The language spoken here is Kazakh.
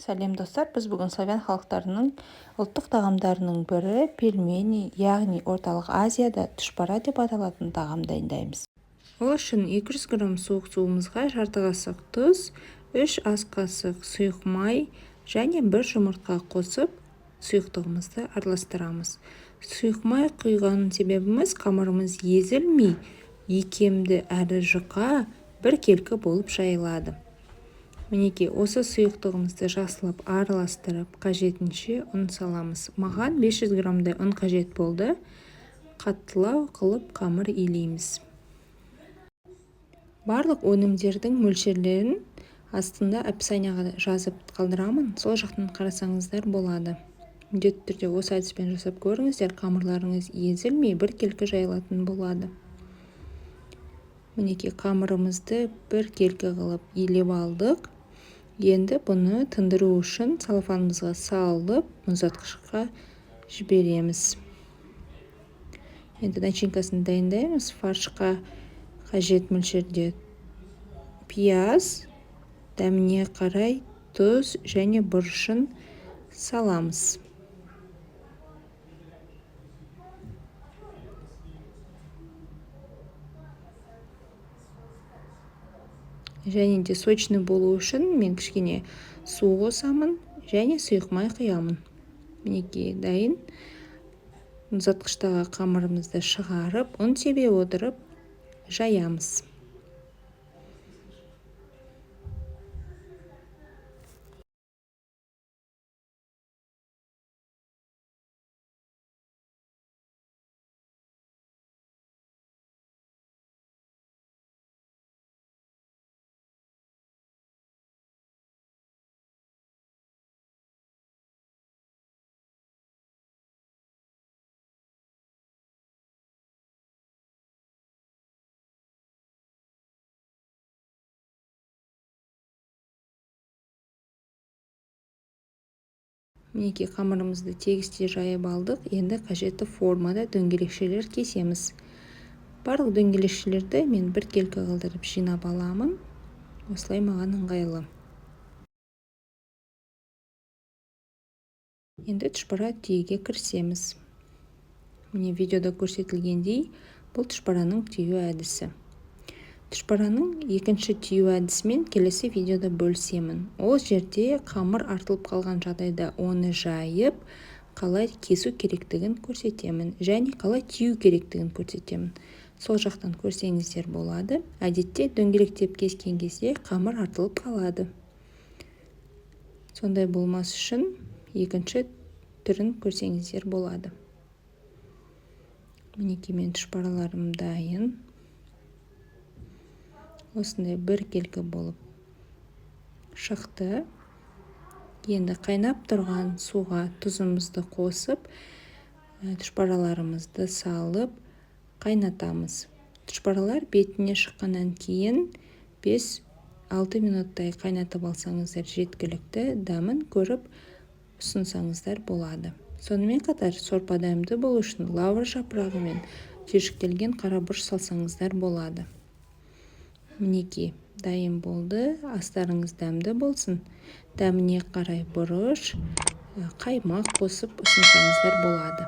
Сәлем достар, біз бүгін славян халықтарының ұлттық тағамдарының бірі пельмени, яғни орталық Азияда тұшпара деп аталатын тағам дайындаймыз. Ол үшін 200 грамм суық суымызға жарты қасық тұз, 3 ас қасық сұйық май және 1 жұмыртқа қосып, сұйықтығымызды араластырамыз. Сұйық май құйған себебіміз қамырымыз езілмей, икемді әрі жұқа біркелкі болып жайылады. Мінекей, осы сұйықтығымызды жақсылап араластырып, қажетінше ұн саламыз. Маған 500 граммдай ұн қажет болды. Қаттылау қылып қамыр илейміз. Барлық өнімдердің мөлшерлерін астында описанияға жазып қалдырамын. Сол жақтан қарасаңыздар болады. Міндетті түрде осы әдіспен жасап көріңіздер, қамырларыңыз езілмей біркелкі жайылатын болады. Мінекей, қамырымызды біркелкі қылып илеп алдық. Енді бұны тындыру үшін салфанымызға салып, мұздатқышқа жібереміз. Енді начинкасын дайындаймыз. Фаршқа қажет мөлшерде пияз, дәміне қарай тұз және бұрышын саламыз. Және де сочный болу үшін мен кішкене су қосамын және сұйық май құямын. Мінекей, дайын. Мұздатқыштағы қамырымызды шығарып, ұн себе отырып жаямыз. Мінекей, қамырымызды тегісте жайып алдық. Енді қажетті формада дөңгелекшелер кесеміз. Барлық дөңгелекшелерді мен біркелкі қылдырып жинап аламын. Осылай маған ыңғайлы. Енді тұшпара түйеге кірісеміз. Міне видеода көрсетілгендей, бұл тұшпараның түйу әдісі. Тұшпараның екінші түйу әдісімен келесі видеода бөлісемін. Ол жерде қамыр артылып қалған жағдайда оны жайып, қалай кесу керектігін көрсетемін және қалай түйу керектігін көрсетемін. Сол жақтан көрсеңіздер болады. Әдетте дөңгелектеп кескен кезде қамыр артылып қалады. Сондай болмас үшін екінші түрін көрсеңіздер болады. Мінекей, мен тұшпараларым дайын. Осындай біркелкі болып шықты. Енді қайнап тұрған суға тұзымызды қосып, тұшпараларымызды салып қайнатамыз. Тұшпаралар бетіне шыққаннан кейін 5-6 минуттай қайнатып алсаңыздар жеткілікті, дәмін көріп ұсынсаңыздар болады. Сонымен қатар сорпа дәмді болу үшін лавр жапырағы мен түйіршіктелген қарабұрыш салсаңыздар болады. Мінекей, дайын болды. Астарыңыз дәмді болсын. Дәміне қарай бұрыш, қаймақ қосып ұсынсаңыздар болады.